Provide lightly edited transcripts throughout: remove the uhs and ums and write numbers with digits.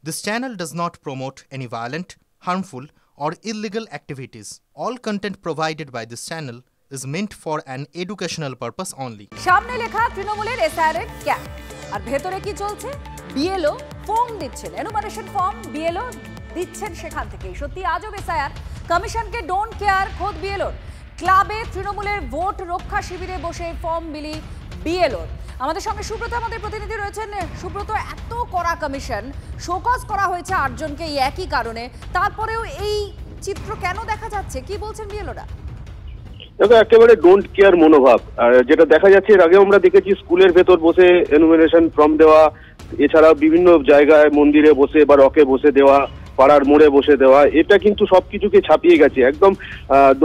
This channel does not promote any violent, harmful, or illegal activities. All content provided by this channel is meant for an educational purpose only. সামনে লেখা তৃণমূলের SIR এর camp আর ভেতরে কি চলছে? BLO form দিচ্ছেন, enumeration form BLO দিচ্ছেন সেখান থেকে। সত্যি আজব এসআইআর, কমিশনকে ডোন্ট কেয়ার খোদ বিএলওর। ক্লাবে তৃণমূলের ভোট রক্ষা শিবিরে বসে ফর্ম বিলি বিএলওর। আমাদের সঙ্গে সুব্রত আমাদের প্রতিনিধি রয়েছেন। সুব্রত, এত কড়া কমিশন, শোকজ করা হয়েছে 8 জনকে এই একই কারণে, তারপরেও এই চিত্র কেন দেখা যাচ্ছে? কি বলছেন বিএলওরা? দেখো, একেবারে ডোন্ট কেয়ার মনোভাব যেটা দেখা যাচ্ছে। এর আগে আমরা দেখেছি স্কুলের ভেতর বসে এনুমিনেশন ফর্ম দেওয়া, এছাড়া বিভিন্ন জায়গায় মন্দিরে বসে বা রকে বসে দেওয়া, পাড়ার মোড়ে বসে দেওয়া, এটা কিন্তু সবকিছুকে ছাপিয়ে গেছে। একদম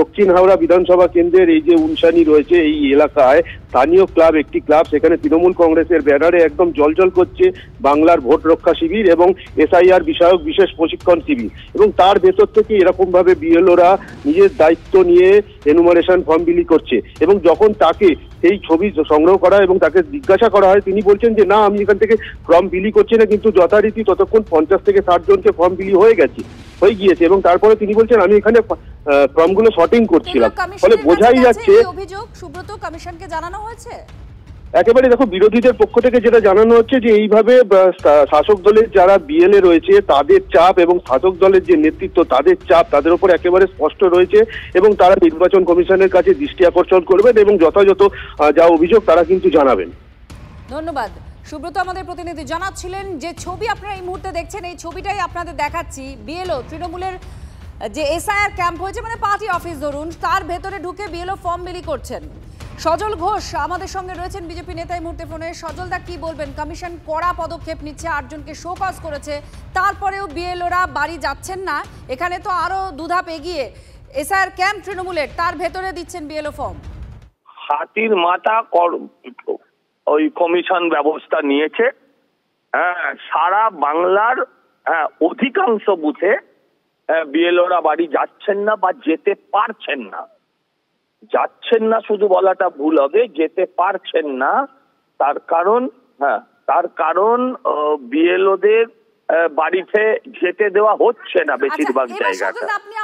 দক্ষিণ হাওড়া বিধানসভা কেন্দ্রের এই যে উনসানি রয়েছে এই এলাকায় স্থানীয় ক্লাব, একটি ক্লাব, সেখানে তৃণমূল কংগ্রেসের ব্যানারে একদম জলজল করছে বাংলার ভোট রক্ষা শিবির এবং এসআইআর বিষয়ক বিশেষ প্রশিক্ষণ শিবির, এবং তার ভেতর থেকে এরকম ভাবে বিএলওরা নিজের দায়িত্ব নিয়ে এনুমারেশন ফর্ম বিলি করছে। এবং যখন তাকে সেই ছবি সংগ্রহ করা এবং তাকে জিজ্ঞাসা করা হয়, তিনি বলছেন যে না, আমি এখান থেকে ফর্ম বিলি করছি না, কিন্তু যথারীতি ততক্ষণ 50 থেকে 60 জনকে ফর্ম বিলি হয়ে গিয়েছে এবং তারপরে তিনি বলছেন আমি এখানে ফর্মগুলো শর্টিং করছিলাম। ফলে বোঝাই যাচ্ছে অভিযোগ সুব্রত কমিশনকে জানানো হয়েছে। একেবারে দেখো, বিরোধীদের পক্ষ থেকে যেটা জানানো হচ্ছে যে এইভাবে শাসক দলের যারা বিএলএ রয়েছে তাদের চাপ এবং শাসক দলের যে নেতৃত্ব তাদের চাপ তাদের উপর একেবারে স্পষ্ট রয়েছে এবং তারা নির্বাচন কমিশনের কাছে দৃষ্টি আকর্ষণ করবেন এবং যথাযথ যা অভিযোগ তারা কিন্তু জানাবেন। ধন্যবাদ সুব্রত আমাদের প্রতিনিধি জানাচ্ছিলেন। যে ছবি আপনারা এই মুহূর্তে দেখছেন এই ছবিটাই আপনাদের দেখাচ্ছি। বিএলও তৃণমূলের যে এসআইআর ক্যাম্প হয়েছে, মানে পার্টি অফিস ধরুন, তার ভেতরে ঢুকে বিএলও ফর্ম বিলি করছেন। সজল ঘোষ আমাদের সঙ্গে রয়েছেন, বিজেপি নেতা এই মুহূর্তে ফোনে। সজল দা, কি বলবেন? কমিশন কড়া পদক্ষেপ নিচ্ছে, 8 জনকে শোকজ করেছে, তারপরেও বিএলওরা বাড়ি যাচ্ছেন না। এখানে তো আরো দুধাপ এগিয়ে এসআইআর ক্যাম্প তৃণমূলের, তার ভেতরে দিচ্ছেন বিএলও ফর্ম। হাতির মাথা ওই কমিশন ব্যবস্থা নিয়েছে। হ্যাঁ, সারা বাংলার অধিকাংশ বুথে বিএলওরা বাড়ি যাচ্ছেন না বা যেতে পারছেন না। যাচ্ছেন না শুধু বলাটা ভুল হবে, যেতে পারছেন না। তার কারণ বিএলওদের বাড়িতে যেতে দেওয়া হচ্ছে না বেশিরভাগ জায়গাটা। আপনি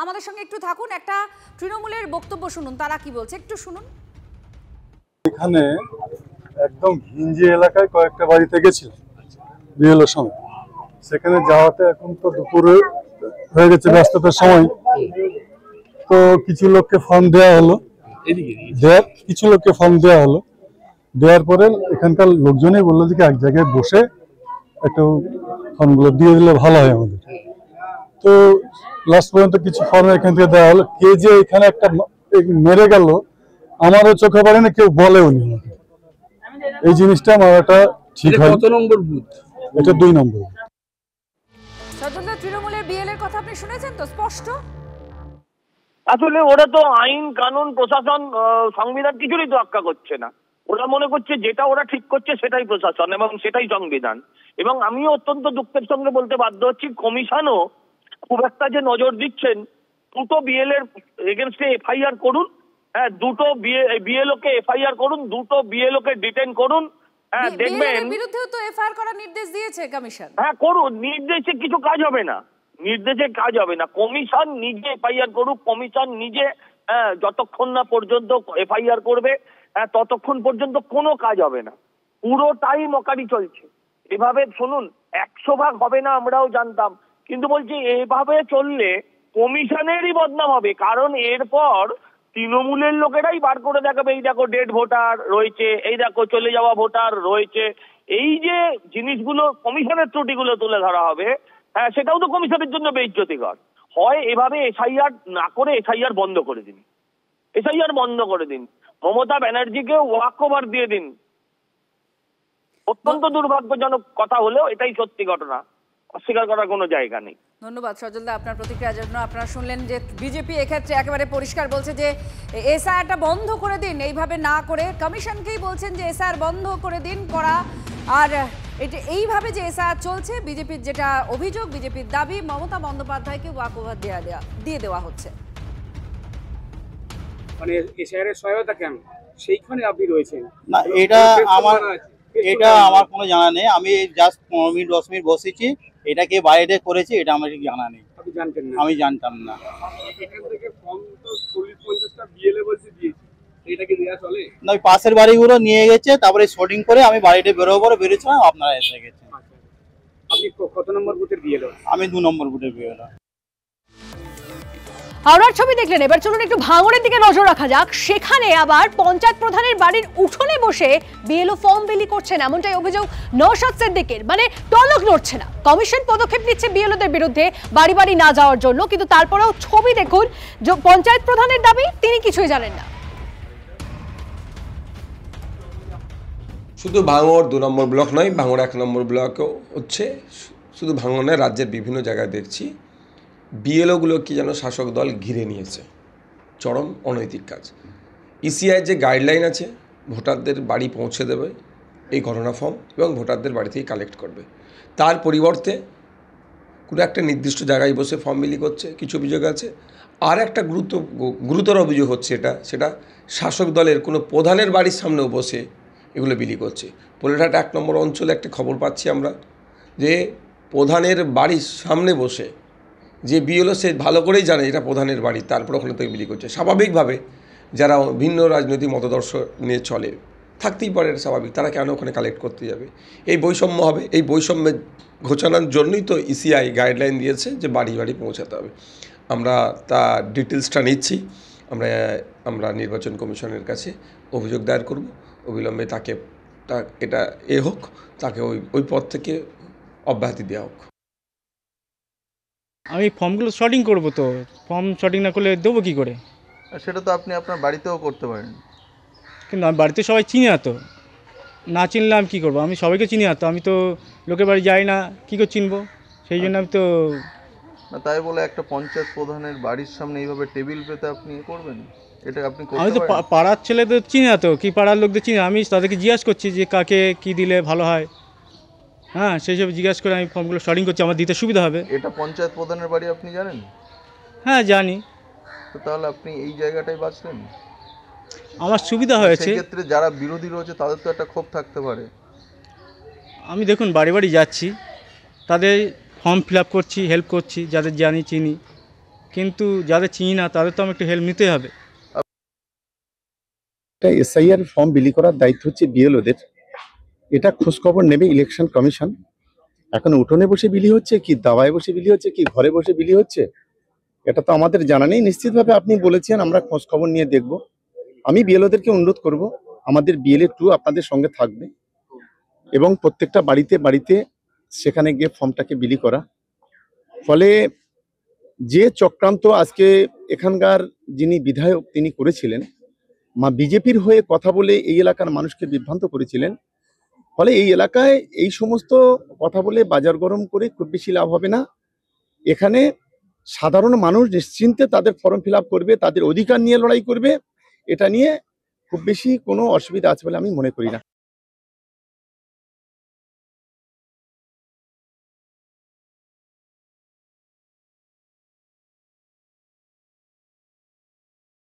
আমাদের সঙ্গে একটু থাকুন, একটা তৃণমূলের বক্তব্য শুনুন, তারা কি বলছে একটু শুনুন। এখানে একদম হিঞ্জি এলাকায় কয়েকটা বাড়িতে গেছিলাম বিএলওর সঙ্গে। সেখানে যাওয়াতে এখন তো দুপুরে হয়ে গেছে, ব্যস্ততার সময়। তো কিছু লোককে ফর্ম দেওয়া হলো, দেওয়ার পরে এখানকার লোকজনই বললো যে এক জায়গায় বসে একটু ফর্মগুলো দিয়ে দিলে ভালো হয় আমাদের। তো লাস্ট পর্যন্ত কিছু ফর্ম এখান থেকে দেওয়া হলো। কে যে এখানে একটা মেরে গেল আমারও চোখে পড়ে না, কেউ বলেও নি আমাকে। এই জিনিসটা আমার একটা ঠিক হয়। কত নম্বর বুথ এটা? 2 নম্বর। সজলদা, তৃণমূলের বিএলএর কথা আপনি শুনেছেন তো স্পষ্ট। আসলে ওরা তো আইন কানুন প্রশাসন সংবিধান কিছুরই তো রক্ষা করছে না। ওরা মনে করছে যেটা ওরা ঠিক করছে সেটাই প্রশাসন এবং সেটাই সংবিধান। এবং আমিও অত্যন্ত দুঃখের সঙ্গে বলতে বাধ্য হচ্ছি, কমিশনও খুব একটা যে নজর দিচ্ছেন। 2টো বিএলএর এগেনস্টে এফআইআর করুন, হ্যাঁ, 2টো বিএলও কে এফআইআর করুন, 2টো বিএলও কে ডিটেইন করুন। হ্যাঁ, দেখবেন বিরুদ্ধেও তো এফআইআর করার নির্দেশ দিয়েছে কমিশন। হ্যাঁ, করুন, নির্দেশে কিছু কাজ হবে না, নির্দেশে কাজ হবে না। কমিশন নিজে এফআইআর করুক, কমিশন নিজে যতক্ষণ না পর্যন্ত এফআইআর করবে ততক্ষণ পর্যন্ত কোনো কাজ হবে না। পুরোটাই মকারি চলছে। এভাবে শুনুন, 100 ভাগ হবে না আমরাও জানতাম, কিন্তু বলছি এভাবে চললে কমিশনেরই বদনাম হবে। কারণ এরপর তৃণমূলের লোকেরাই বার করে দেখাবে, এই দেখো ডেড ভোটার রয়েছে, এই দেখো চলে যাওয়া ভোটার রয়েছে। এই যে জিনিসগুলো কমিশনের ত্রুটিগুলো তুলে ধরা হবে, সেটাও তো কমিশনের জন্য বেইজ্জতিকর। হয় এভাবে এসআইআর না করে এসআইআর বন্ধ করে দিন, এসআইআর বন্ধ করে দিন, মমতা ব্যানার্জিকে ওয়াক ওভার দিয়ে দিন। অত্যন্ত দুর্ভাগ্যজনক কথা হলেও এটাই সত্যি ঘটনা, অস্বীকার করার কোনো জায়গা নেই। ধন্যবাদ সজলদা আপনার প্রতিক্রিয়ার জন্য। আপনারা শুনলেন যে বিজেপি এক্ষেত্রে একেবারে পরিষ্কার বলছে যে এসআইআরটা বন্ধ করে দিন, এইভাবে না করে কমিশনকেই বলছেন যে এসআইআর বন্ধ করে দিন করা। আর এটা এইভাবে যে এসআইআর চলছে, বিজেপির যেটা অভিযোগ, বিজেপির দাবি, মমতা বন্দ্যোপাধ্যায়কে ওয়াক ওভার দিয়ে দেওয়া হচ্ছে। মানে এসআইআর এর সহায়তা কেন সেইখানে আপনি রয়েছেন? না, এটা আমার কোনো জানা নেই। আমি জাস্ট 15 মিনিট 10 মিনিট বসেছি, এটা কে বাইরে করেছে এটা আমার ঠিক জানা নেই, আপনি জানতেন না? আমি জানতাম না। এখান থেকে ফর্ম তো 40-50টা বিএলএ বলছে দিয়েছি, এটা কি দেয়া চলে? না, ওই পাশের বাড়িগুলো নিয়ে গেছে, তারপরে শর্টিং করে আমি বাড়িতে বেরোবো বলে বেরোছিলাম, আপনারা এসে গেছে। আচ্ছা, আপনি কত নম্বর বুথের বিএলএ? আমি 2 নম্বর বুথে বেরোলাম। হাওড়ার ছবি দেখলেন, এবার চলুন একটু ভাঙড়ের দিকে নজর রাখা যাক। সেখানে আবার পঞ্চায়েত প্রধানের বাড়ির উঠোনে বসে বিএলও ফর্ম বিলি করছেন, এমনটাই অভিযোগ নওশাদ সিদ্দিকের। মানে টনক নড়ছে না। কমিশন পদক্ষেপ নিচ্ছে বিএলওদের বিরুদ্ধে বাড়ি বাড়ি না যাওয়ার জন্য, কিন্তু তারপরেও ছবি দেখুন, যে পঞ্চায়েত প্রধানের দাবি তিনি কিছুই জানেন না। শুধু ভাঙড় 2 নম্বর ব্লক নয়, ভাঙড় 1 নম্বর ব্লকও হচ্ছে। শুধু ভাঙড় নয়, রাজ্যের বিভিন্ন জায়গায় দেখছি বিএলওগুলো কি যেন শাসক দল ঘিরে নিয়েছে। চরম অনৈতিক কাজ। ইসিআই যে গাইডলাইন আছে, ভোটারদের বাড়ি পৌঁছে দেবে এই গণনা ফর্ম এবং ভোটারদের বাড়ি থেকে কালেক্ট করবে, তার পরিবর্তে কোনো একটা নির্দিষ্ট জায়গায় বসে ফর্ম বিলি করছে। কিছু অভিযোগ আছে। আর একটা গুরুতর অভিযোগ হচ্ছে সেটা শাসক দলের কোনো প্রধানের বাড়ির সামনেও বসে এগুলো বিলি করছে। পোলেরহাট 1 নম্বর অঞ্চলে একটা খবর পাচ্ছি আমরা, যে প্রধানের বাড়ির সামনে বসে যে বিএলও সে ভালো করেই জানে এটা প্রধানের বাড়ি, তারপর ওখানে থেকে বিলি করছে। স্বাভাবিকভাবে যারা ভিন্ন রাজনৈতিক মতাদর্শ নিয়ে চলে, থাকতেই পারে, এটা স্বাভাবিক, তারা কেন ওখানে কালেক্ট করতে যাবে? এই বৈষম্য হবে। এই বৈষম্যের ঘোষণার জন্যই তো ইসিআই গাইডলাইন দিয়েছে যে বাড়ি বাড়ি পৌঁছাতে হবে। আমরা তা ডিটেলসটা নিচ্ছি। আমরা নির্বাচন কমিশনের কাছে অভিযোগ দায়ের করব, অবিলম্বে তাকে তাকে ওই পদ থেকে অব্যাহতি দেওয়া হোক। আমি ফর্মগুলো শর্টিং করব, তো ফর্ম শর্টিং না করলে দেবো কী করে? সেটা তো আপনি আপনার বাড়িতেও করতে পারেন। কিন্তু আমি বাড়িতে সবাই চিনি না, তো না চিনলে আমি কী করবো? আমি সবাইকে চিনি না, তো আমি তো লোকের বাড়ি যাই না, কী করে চিনবো? সেই জন্য আমি তো না, তাই বলে একটা পঞ্চায়েত প্রধানের বাড়ির সামনে এইভাবে টেবিল পেতে আপনি করবেন? এটা আপনি করতে পারেন? আমি তো পাড়ার ছেলেদের চিনি না, তো কি পাড়ার লোকদের চিনি, আমি তাদেরকে জিজ্ঞাসা করছি যে কাকে কি দিলে ভালো হয়। হ্যাঁ, সেই সব জিজ্ঞাসা করে আমি ফর্মগুলো শর্টিং করছি, আমার দিতে সুবিধা হবে। এটা পঞ্চায়েত প্রধানের বাড়ি আপনি জানেন? হ্যাঁ, জানি। তো তাহলে আপনি এই জায়গাটাই বাঁচলেন? আমার সুবিধা হয়েছে। সেক্ষেত্রে যারা বিরোধী রয়েছে তাদের তো একটা ক্ষোভ থাকতে পারে। আমি দেখুন বাড়ি বাড়ি যাচ্ছি, তাদের ফর্ম ফিল আপ করছি, হেল্প করছি, যাদের জানি চিনি, কিন্তু যাদের চিনি না তাদের তো আমি একটু হেল্প নিতে হবে। এসআইআর ফর্ম বিলি করার দায়িত্ব হচ্ছে বিএলওদের। এটা খোঁজখবর নেবে ইলেকশন কমিশন। এখন উঠোনে বসে বিলি হচ্ছে কি দাওয়ায় বসে বিলি হচ্ছে কি ঘরে বসে বিলি হচ্ছে, এটা তো আমাদের জানা নেই। নিশ্চিতভাবে আপনি বলেছেন, আমরা খোঁজখবর নিয়ে দেখব। আমি বিএলওদেরকে অনুরোধ করব, আমাদের বিএলএ 2 আপনাদের সঙ্গে থাকবে এবং প্রত্যেকটা বাড়িতে বাড়িতে সেখানে গিয়ে ফর্মটাকে বিলি করা। ফলে যে চক্রান্ত আজকে এখানকার যিনি বিধায়ক তিনি করেছিলেন, বিজেপির হয়ে কথা বলে এই এলাকার মানুষকে বিভ্রান্ত করেছিলেন, ফলে এই এলাকায় এই সমস্ত কথা বলে বাজার গরম করে খুব বেশি লাভ হবে না। এখানে সাধারণ মানুষ নিশ্চিন্তে তাদের ফর্ম ফিল আপ করবে, তাদের অধিকার নিয়ে লড়াই করবে। এটা নিয়ে খুব বেশি কোনো অসুবিধা আছে বলে আমি মনে করি না।